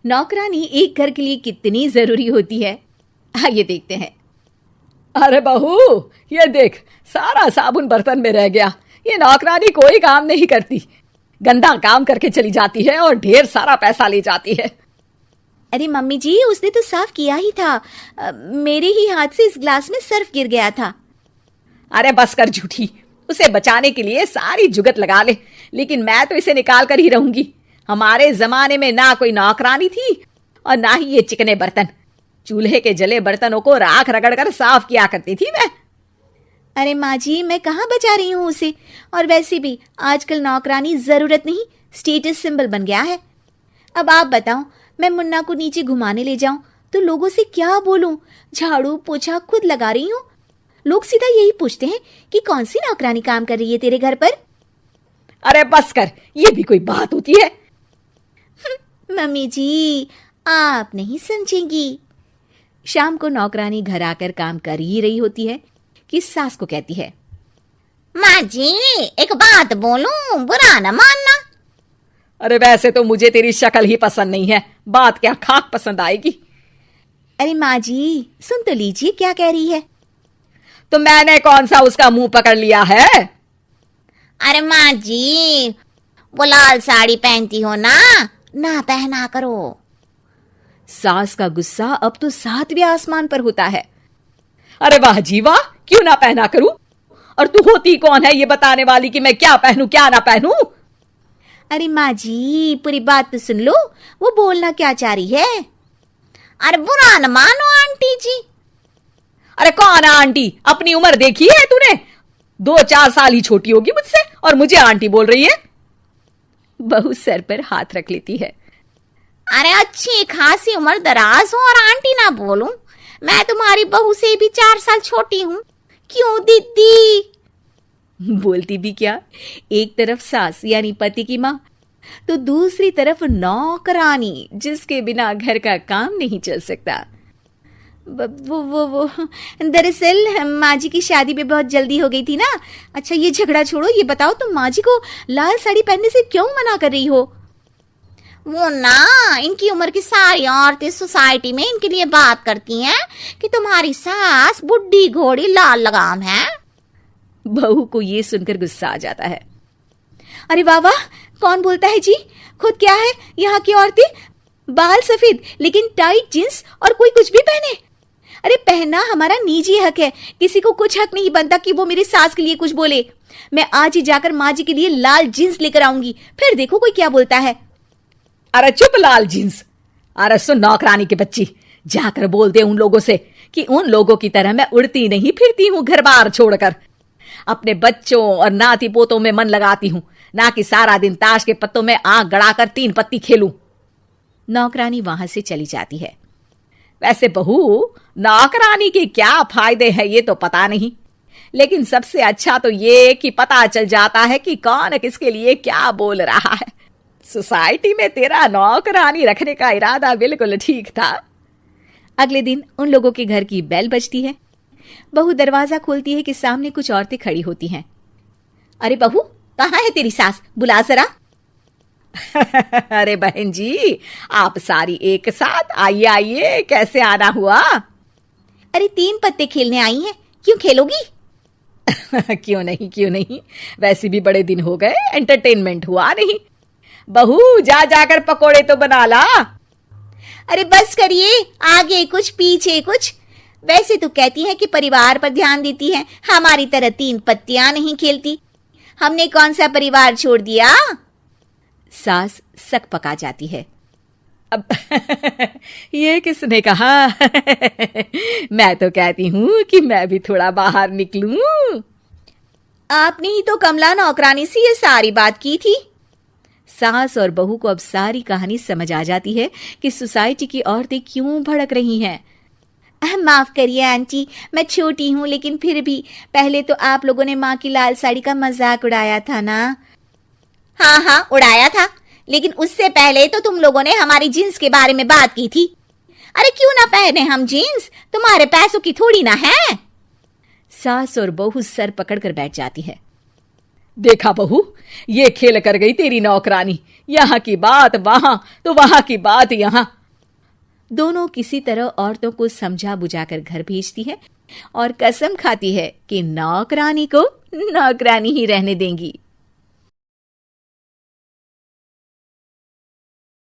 नौकरानी एक घर के लिए कितनी जरूरी होती है, आइए देखते हैं। अरे बहू, ये देख, सारा साबुन बर्तन में रह गया। ये नौकरानी कोई काम नहीं करती, गंदा काम करके चली जाती है और ढेर सारा पैसा ले जाती है। अरे मम्मी जी, उसने तो साफ किया ही था। मेरे ही हाथ से इस ग्लास में सर्फ गिर गया था। अरे बस कर झूठी, उसे बचाने के लिए सारी जुगत लगा ले, लेकिन मैं तो इसे निकाल कर ही रहूंगी। हमारे जमाने में ना कोई नौकरानी थी और ना ही ये चिकने बर्तन। चूल्हे के जले बर्तनों को राख रगड़ कर साफ किया करती थी मैं। अरे माँ जी, मैं कहाँ बचा रही हूँ उसे। और वैसे भी आजकल नौकरानी जरूरत नहीं, स्टेटस सिंबल बन गया है। अब आप बताओ, मैं मुन्ना को नीचे घुमाने ले जाऊं तो लोगों से क्या बोलूं? झाड़ू पोछा खुद लगा रही हूँ। लोग सीधा यही पूछते हैं कि कौन सी नौकरानी काम कर रही है तेरे घर पर। अरे बस कर, ये भी कोई बात होती है? मम्मी जी, आप नहीं समझेंगी। शाम को नौकरानी घर आकर काम कर ही रही होती है कि सास को कहती है, माँ जी एक बात बोलूं, बुरा न मानना। अरे वैसे तो मुझे तेरी शक्ल ही पसंद नहीं है, बात क्या खाक पसंद आएगी। अरे माँ जी, सुन तो लीजिए क्या कह रही है। तो मैंने कौन सा उसका मुंह पकड़ लिया है? अरे माँ जी, वो लाल साड़ी पहनती हो ना पहना करो। सास का गुस्सा अब तो 7वें आसमान पर होता है। अरे वाह जी वाह, क्यों ना पहना करूं? और तू होती कौन है ये बताने वाली कि मैं क्या पहनूं क्या ना पहनूं? अरे माँ जी, पूरी बात तो सुन लो, वो बोलना क्या चाह रही है। अरे बुरा न मानो आंटी जी। अरे कौन है आंटी? अपनी उम्र देखी है तूने? 2-4 साल ही छोटी होगी मुझसे और मुझे आंटी बोल रही है। बहू सर पर हाथ रख लेती है। अरे अच्छी खासी उम्र दराज हो और आंटी ना बोलूं? मैं तुम्हारी बहू से भी 4 साल छोटी हूं। क्यों दीदी? बोलती भी क्या, एक तरफ सास यानी पति की माँ, तो दूसरी तरफ नौकरानी जिसके बिना घर का काम नहीं चल सकता। वो दरअसल माँ जी की शादी में बहुत जल्दी हो गई थी ना। अच्छा ये झगड़ा छोड़ो, ये बताओ तुम माँ जी को लाल साड़ी पहनने से क्यों मना कर रही हो? वो ना, इनकी उम्र की सारी औरतें सोसाइटी में इनके लिए बात करती हैं कि तुम्हारी सास बुढ़ी घोड़ी लाल लगाम है। बहू को ये सुनकर गुस्सा आ जाता है। अरे वाह वाह, कौन बोलता है जी? खुद क्या है यहाँ की औरतें, बाल सफेद लेकिन टाइट जींस और कोई कुछ भी पहने। अरे पहनना हमारा निजी हक है, किसी को कुछ हक नहीं बनता कि वो मेरी सास के लिए कुछ बोले। मैं आज ही जाकर माँ जी के लिए लाल जींस लेकर आऊंगी, फिर देखो कोई क्या बोलता है। अरे चुप लाल जींस। अरे सुन नौकरानी के बच्ची, जाकर बोल दे उन लोगों से कि उन लोगों की तरह मैं उड़ती नहीं फिरती हूँ घर बार छोड़कर। अपने बच्चों और नाती पोतों में मन लगाती हूँ, ना कि सारा दिन ताश के पत्तों में आंख गड़ाकर 3 पत्ती खेलूं। नौकरानी वहां से चली जाती है। वैसे बहू, नौकरानी के क्या फायदे हैं ये तो पता नहीं, लेकिन सबसे अच्छा तो ये कि पता चल जाता है कि कौन किसके लिए क्या बोल रहा है। सोसाइटी में तेरा नौकरानी रखने का इरादा बिल्कुल ठीक था। अगले दिन उन लोगों के घर की बेल बजती है। बहू दरवाजा खोलती है कि सामने कुछ औरतें खड़ी होती हैं। अरे बहू, कहाँ है तेरी सास? बुला जरा। अरे बहन जी, आप सारी एक साथ आइए आइए, कैसे आना हुआ? अरे 3 पत्ते खेलने आई हैं, क्यों खेलोगी? क्यों नहीं, वैसे भी बड़े दिन हो गए, एंटरटेनमेंट हुआ नहीं। बहू जा जाकर पकोड़े तो बना ला। अरे बस करिए, आगे कुछ पीछे कुछ। वैसे तो कहती है कि परिवार पर ध्यान देती है, हमारी तरह 3 पत्तियां नहीं खेलती। हमने कौन सा परिवार छोड़ दिया? सास सक पका जाती है। अब ये किसने कहा? मैं तो कहती हूँ कि मैं भी थोड़ा बाहर निकलूं। आपने ही तो कमला नौकरानी से ये सारी बात की थी। सास और बहू को अब सारी कहानी समझ आ जाती है कि सोसाइटी की औरतें क्यों भड़क रही हैं। माफ करिए आंटी, मैं छोटी हूँ, लेकिन फिर भी पहले तो आप लोगों ने माँ की लाल साड़ी का मजाक उड़ाया था ना। हाँ उड़ाया था, लेकिन उससे पहले तो तुम लोगों ने हमारी जींस के बारे में बात की थी। अरे क्यों ना पहने हम जींस, तुम्हारे पैसों की थोड़ी ना है। सास और बहू सर पकड़कर बैठ जाती है। देखा बहू, ये खेल कर गई तेरी नौकरानी, यहाँ की बात वहां तो वहां की बात यहाँ। दोनों किसी तरह औरतों को समझा बुझाकर घर भेजती है और कसम खाती है कि नौकरानी को नौकरानी ही रहने देंगी।